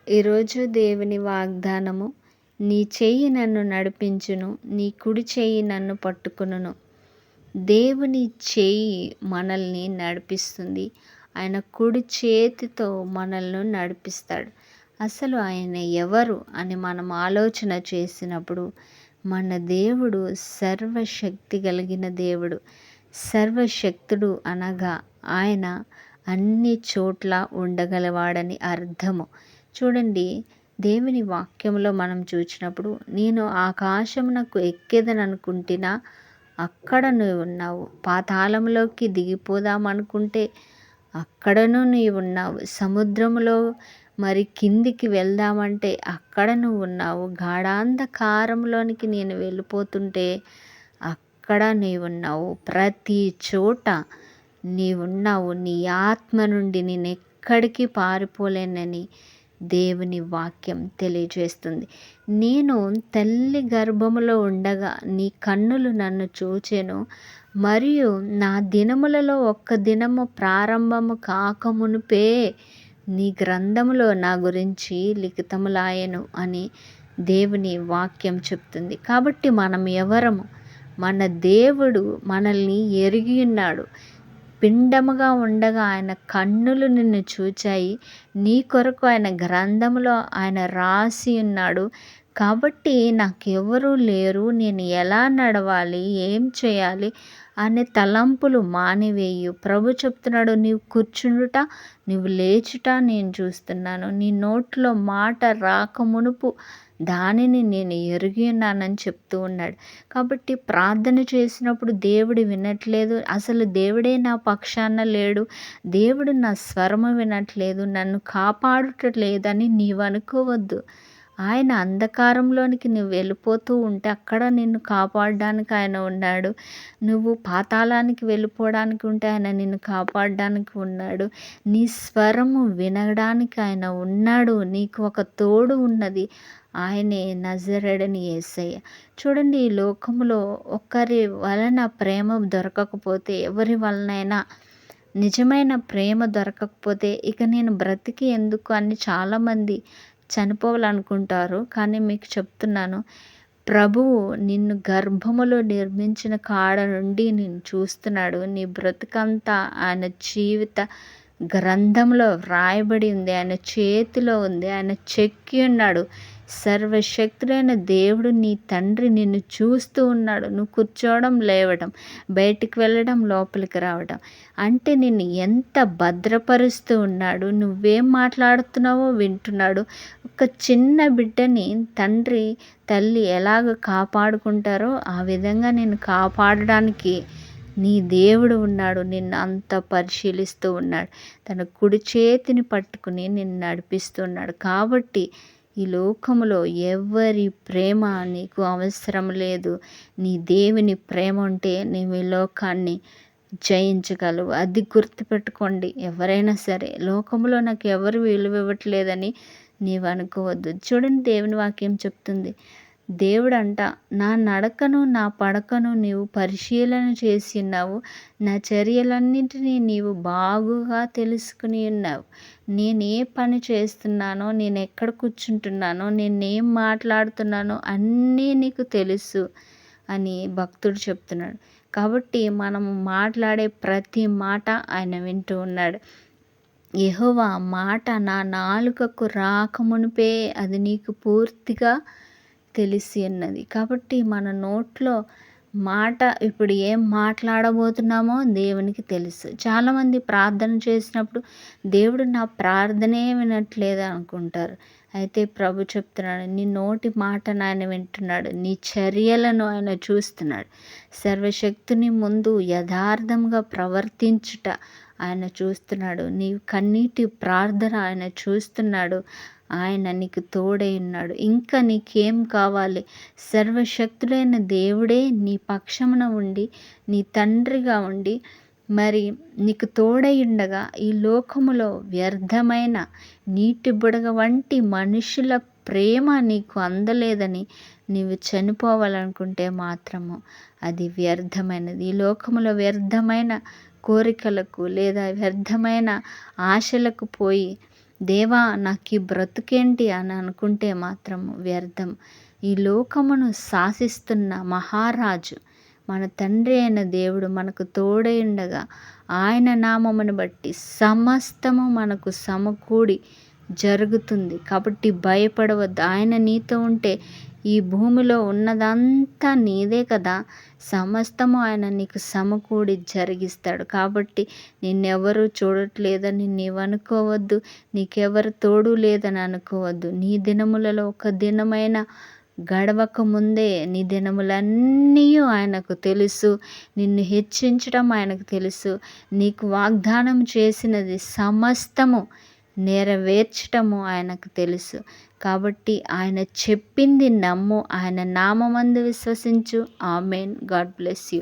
ఈరోజు దేవుని వాగ్దానము, నీ చెయ్యి నన్ను నడిపించును, నీ కుడి చెయ్యి నన్ను పట్టుకొనును. దేవుని చెయ్యి మనల్ని నడిపిస్తుంది. ఆయన కుడి చేతితో మనల్ని నడిపిస్తాడు. అసలు ఆయన ఎవరు అని మనం ఆలోచన చేసినప్పుడు, మన దేవుడు సర్వశక్తి కలిగిన దేవుడు. సర్వశక్తుడు అనగా ఆయన అన్ని చోట్ల ఉండగలవాడని అర్థము. చూడండి, దేవుని వాక్యంలో మనం చూసినప్పుడు, నేను ఆకాశమునకు ఎక్కేదననుకుంటున్నా, అక్కడ నువ్వు ఉన్నావు. పాతాళంలోకి దిగిపోదామనుకుంటే అక్కడను నీవు ఉన్నావు. సముద్రంలో మరి కిందికి వెళ్దామంటే అక్కడ నువ్వు ఉన్నావు. గాఢాంధకారంలోనికి నేను వెళ్ళిపోతుంటే అక్కడ నీవున్నావు. ప్రతి చోట నీవున్నావు. నీ ఆత్మ నుండి నేను ఎక్కడికి పారిపోలేనని దేవుని వాక్యం తెలియజేస్తుంది. నేను తల్లి గర్భములో ఉండగా నీ కన్నులు నన్ను చూచెను, మరియు నా దినములలో ఒక్క దినము ప్రారంభము కాకమునుపే నీ గ్రంథములో నా గురించి లిఖితములాయెను అని దేవుని వాక్యం చెప్తుంది. కాబట్టి మనం ఎవరము? మన దేవుడు మనల్ని ఎరిగి ఉన్నాడు. పిండముగా ఉండగా ఆయన కన్నులు నిన్ను చూచాయి. నీ కొరకు ఆయన గ్రంథంలో ఆయన రాసి ఉన్నాడు. కాబట్టి నాకెవరూ లేరు, నేను ఎలా నడవాలి, ఏం చేయాలి అనే తలంపులు మానివేయు. ప్రభు చెప్తున్నాడు, నీవు కూర్చుండుట, నీవు లేచుట నేను చూస్తున్నాను. నీ నోట్లో మాట రాకమునుపు దానిని నేను ఎరిగి ఉన్నానని చెప్తూ ఉన్నాడు. కాబట్టి ప్రార్థన చేసినప్పుడు దేవుడు వినట్లేదు, అసలు దేవుడే నా పక్షాన లేడు, దేవుడు నా స్వరము వినట్లేదు, నన్ను కాపాడట్లేదని నీవు అనుకోవద్దు. ఆయన అంధకారంలోనికి నువ్వు వెళ్ళిపోతూ ఉంటే అక్కడ నిన్ను కాపాడడానికి ఆయన ఉన్నాడు. నువ్వు పాతాళానికి వెళ్ళిపోవడానికి ఉంటే ఆయన నిన్ను కాపాడడానికి ఉన్నాడు. నీ స్వరము వినడానికి ఆయన ఉన్నాడు. నీకు ఒక తోడు ఉన్నది, ఆయనే నజరేయుడైన యేసయ్య. చూడండి, ఈ లోకంలో ఒకరి వలన ప్రేమ దొరకకపోతే, ఎవరి వలనైనా నిజమైన ప్రేమ దొరకకపోతే ఇక నేను బ్రతికి ఎందుకు అని చాలామంది చనిపోవాలనుకుంటారు. కానీ మీకు చెప్తున్నాను, ప్రభువు నిన్ను గర్భములో నిర్మించిన కాడ నుండి నిన్ను చూస్తున్నాడు. నీ బ్రతుకంతా ఆయన జీవిత గ్రంథంలో వ్రాయబడి ఉంది, ఆయన చేతిలో ఉంది, ఆయన చెక్కి ఉన్నాడు. సర్వశక్తుడైన దేవుడు నీ తండ్రి నిన్ను చూస్తూ ఉన్నాడు. నువ్వు కూర్చోవడం, లేవడం, బయటికి వెళ్ళడం, లోపలికి రావడం, అంటే నిన్ను ఎంత భద్రపరుస్తూ ఉన్నాడు. నువ్వేం మాట్లాడుతున్నావో వింటున్నాడు. ఒక చిన్న బిడ్డని తండ్రి తల్లి ఎలాగ కాపాడుకుంటారో ఆ విధంగా నిన్ను కాపాడడానికి నీ దేవుడు ఉన్నాడు. నిన్ను అంత పరిశీలిస్తూ ఉన్నాడు. తన కుడి చేతిని పట్టుకుని నిన్ను నడిపిస్తున్నాడు. కాబట్టి ఈ లోకములో ఎవరి ప్రేమ నీకు అవసరం లేదు. నీ దేవుని ప్రేమ ఉంటే నీవు ఈ లోకాన్ని జయించగలవు. అది గుర్తుపెట్టుకోండి. ఎవరైనా సరే లోకంలో నాకు ఎవరు విలువ ఇవ్వట్లేదని నీవు అనుకోవద్దు. చూడండి, దేవుని వాక్యం చెప్తుంది, దేవుడంట, నా నడకను నా పడకను నీవు పరిశీలన చేసి ఉన్నావు, నా చర్యలన్నింటినీ నీవు బాగుగా తెలుసుకుని ఉన్నావు. నేనే పని చేస్తున్నానో, నేను ఎక్కడ కూర్చుంటున్నానో, నేనేం మాట్లాడుతున్నానో అన్నీ నీకు తెలుసు అని భక్తుడు చెప్తున్నాడు. కాబట్టి మనం మాట్లాడే ప్రతి మాట ఆయన వింటూ ఉన్నాడు. యెహోవా మాట నా నాలుకకు రాకమునుపే అది నీకు పూర్తిగా తెలిసి ఉన్నది. కాబట్టి మన నోట్లో మాట ఇప్పుడు ఏం మాట్లాడబోతున్నామో దేవునికి తెలుసు. చాలామంది ప్రార్థన చేసినప్పుడు దేవుడు నా ప్రార్థనే వినట్లేదు అనుకుంటారు. అయితే ప్రభు చెప్తున్నాడు, నీ నోటి మాటను ఆయన వింటున్నాడు, నీ చర్యలను ఆయన చూస్తున్నాడు. సర్వశక్తుని ముందు యథార్థంగా ప్రవర్తించుట ఆయన చూస్తున్నాడు. నీ కన్నీటి ప్రార్థన ఆయన చూస్తున్నాడు. ఆయన నీకు తోడై ఉన్నాడు. ఇంకా నీకేం కావాలి? సర్వశక్తుడైన దేవుడే నీ పక్షమున ఉండి, నీ తండ్రిగా ఉండి, మరి నీకు తోడై ఉండగా ఈ లోకములో వ్యర్థమైన నీటి బుడగ వంటి మనుషుల ప్రేమ నీకు అందలేదని నీవు చనిపోవాలనుకుంటే మాత్రము అది వ్యర్థమైనది. ఈ లోకములో వ్యర్థమైన కోరికలకు లేదా వ్యర్థమైన ఆశలకు పోయి దేవా నాకు ఈ బ్రతుకేంటి అని అనుకుంటే మాత్రం వ్యర్థం. ఈ లోకమును శాసిస్తున్న మహారాజు మన తండ్రి అయిన దేవుడు మనకు తోడై ఉండగా ఆయన నామమును బట్టి సమస్తము మనకు సమకూడి జరుగుతుంది. కాబట్టి భయపడవద్దు. ఆయన నీతో ఉంటే ఈ భూమిలో ఉన్నదంతా నీదే కదా. సమస్తము ఆయన నీకు సమకూడి జరిగిస్తాడు. కాబట్టి నిన్నెవరు చూడట్లేదని నీవు అనుకోవద్దు. నీకెవరు తోడు లేదని అనుకోవద్దు. నీ దినములలో ఒక దినమైన గడవక ముందే నీ దినములన్నీ ఆయనకు తెలుసు. నిన్ను హెచ్చించడం ఆయనకు తెలుసు. నీకు వాగ్దానం చేసినది సమస్తము నెరవేర్చటము ఆయనకు తెలుసు. కాబట్టి ఆయన చెప్పింది నమ్ము. ఆయన నామమందు విశ్వసించు. ఆమేన్. God bless you.